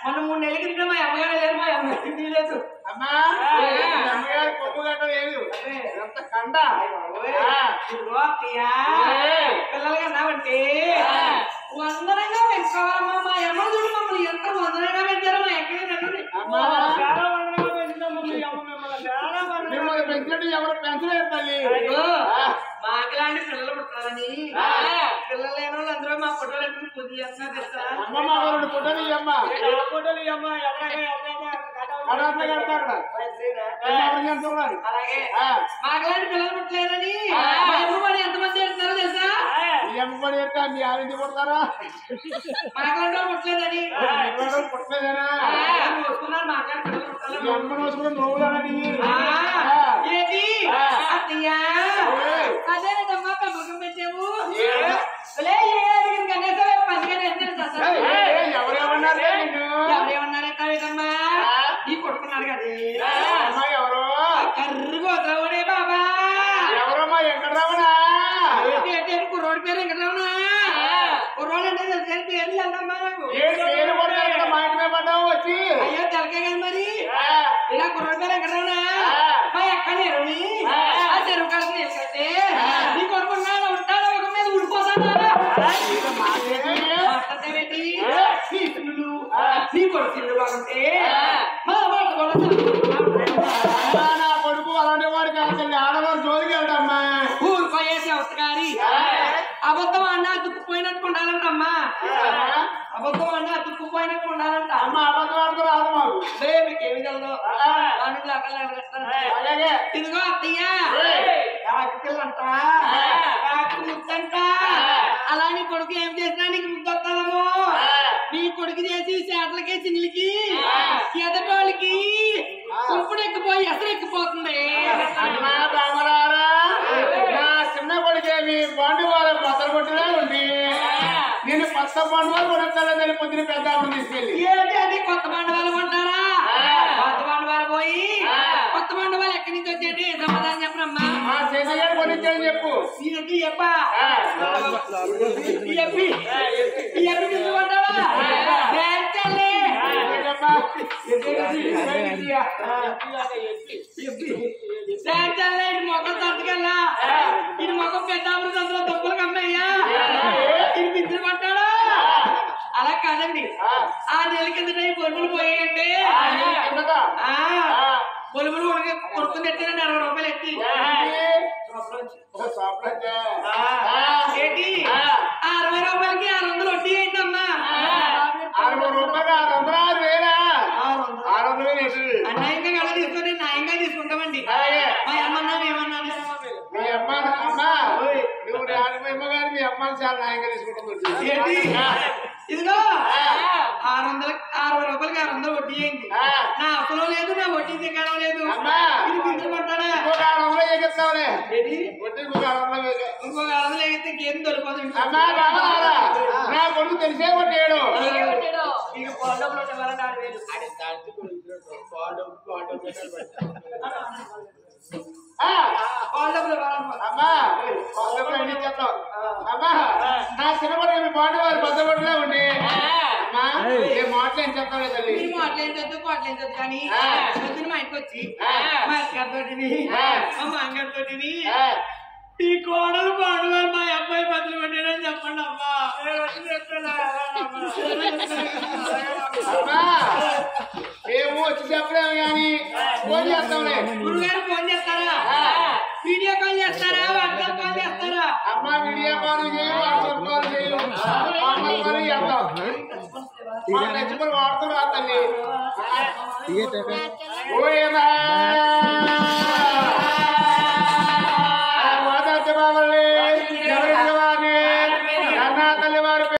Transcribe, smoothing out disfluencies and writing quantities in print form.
మనం 3 నెలల క్రితం మా అమ్మగారు లేరు, మా అమ్మగారు లేదు అమ్మా అమ్మగారు కొమ్ము గట్ట లేదు ఎంత కండ పిల్లలుగా అన్నామంటే వందనంగా పెంచుకోవాలమ్మా. మా అమ్మ చూడు మమ్మల్ని ఎంత వందనంగా పెంచారో మా ఎక్కడ మిమ్మల్ని పెంచినట్టు ఎవరు పెంచలేదు తల్లి. మాకులాంటి పిల్లలు పుట్టాలని పిల్లలు లేని వాళ్ళు అందరూ మా ఫోటోలు పూజ చేస్తున్నారు తెలుసా. అమ్మ మా 2 ఫోటోలు ఇవ్వమ్మా చూడాలి. అలాగే మాకులాంటి పిల్లలు పుట్టలేదని ఎంతమంది చేస్తున్నారో తెలుసా. మీ అమ్మ పని యొక్క మీ ఆరింటి పుడతారా మాకులాంటి వాళ్ళు పుట్టలేదని పుట్టలేదనా వస్తున్నారు. మాకులాంటి పిల్లలు పుట్టాలి. అమ్మను వస్తున్న నవ్వులానని ఏంటి అత్తయ్యా అదేనమ్మా పెంపకం పెట్టాము ఎవరేమన్నారేమ్మా ఈ కొడుకున్నాడు కదా ఎవరో కర్రు గోతావుడే బాబా. ఎవరమ్మా వెంకటరామనా కుర్రోడి పేరు వెంకటరామనా. కుర్రోడు అంటే పేర్లు అమ్మా నాకు మా ఇంటి మీద పడ్డావు వచ్చి అయ్యో తెలకే కదా మరి. ఇలా కుర్రోడి పేరు వెంకటరామనా మా ఎక్కడ ఎరుని ఆ చెరువు కాడ తీసుకెళ్తే నీ కొడుకున్నాడు ఉంటాడు ఒక మీద ఊడిపోతాడు. నీ కొడుకు బాగుంటే నా కొడుకు అలాంటి వాడు కాదు ఆడవారు జోలికి వెళ్తామ్మా. ఊరుకోయేసి అవసరారి అబద్ధం అన్నా తుక్కుపోయినట్టు ఉండాలంటమ్మా. అబద్ధం అన్నా తుక్కుపోయినట్టు ఉండాలంట. అమ్మ అబద్ధం ఆడుతూ రాదు మాకు మీకేమి తెలదు. అలాగే ఇదిగో అత్తయ్య పిల్లంట ముద్దంట. అలాని కొడుకు ఏం చేసినా నీకు ముద్దొస్తామో. నీ కొడుకు చేసి చేతలకి చిన్నులకి ఎదటోళ్ళకి కుంపుడు ఎక్కిపోయి ఎసరు ఎక్కిపోతుంది. రామరారా నా చిన్న కొడుకేమి పండు వాళ్ళ బద్దలు కొట్టినా ఉంది. నేను కొత్త పండు వాళ్ళు కొనొస్తానని పొద్దున పెద్ద ఆవిడ తీసుకెళ్ళి ఏంటి అది కొత్త బండవాళ్ళు కొంటారా. కొత్త బండవాళ్ళు పోయి కొత్త బండవాళ్ళు ఎక్కడి నుంచి వచ్చేది సమాధానం చెప్పనమ్మా. మా చేతగాడు కొనిచ్చాడని చెప్పు. ఈయనకి చెప్పా తీసుకుంటావా మొక్కలు తట్టుకెళ్ళా. ఇది మొక్క పెద్దాపుడు అందులో దొంగలు కమ్మయ్యా ఇది బిద్దులు పట్టాడా. అలా కాదండి 6 నెలల కిందట బొలుములు పోయాయండి. బొలుములు కొడుకుని ఎత్తానండి 60 రూపాయలు ఎత్తి. ఏంటి 60 రూపాయలకి 600 వడ్డీ ఏంటమ్మా. 60 రూపాయలు 600 అన్యాయంగా కళ తీసుకొని న్యాయంగా తీసుకుంటామండి. మా అమ్మన్నా ఏమన్నా మీ అమ్మ నువ్వు ఆడిపోయమ్మ గారు మీ అమ్మని చాలా న్యాయంగా తీసుకుంటుంది. ఏంటి ఇదిగో 60 రూపాయలకి 600 వడ్డీ అయింది. నా అసలు లేదు నా వడ్డీ దిగడం లేదు. ఇది బిందులు పట్టాడా. ఇంకొక 600 ఎగిస్తావులే. వడ్డీ ఇంకొక 600 ఎగిస్తే ఇంకేం దొరికిపోతుంది. అమ్మా రామనారా నా కొడుకు తెలిసే కొట్టాడు. మీకు పొలంలో 6,000 అమ్మా ఎన్ని చెప్తావు అమ్మా. నా చిన్నపడి మీ బాండి వారు బద్దపడిలా ఉండి అమ్మా ఏ మాటలు ఏం చెప్తావు తల్లి. మాట్లాడేది కోట్లేదు కానీ పొద్దున మా ఇంటికి వచ్చి మా అక్కతోటిని మా మాంగారితోటిని ఈ కోడలు పాడుగా మా అబ్బాయి బదులు పెట్టాడని చెప్పండి అమ్మా. అమ్మా చేస్తాంలే. గురుగారు ఫోన్ చేస్తారా? వీడియో కాల్ చేస్తారా? వాట్సాప్ కాల్ చేస్తారా? అమ్మ వీడియో కాల్ చేయి, వాట్సాప్ కాల్ చేయి, వాట్సాప్ కాల్ చేద్దాం. మా తెచ్చుకొని వాడుతున్నా తల్లి. ఓ ఏమా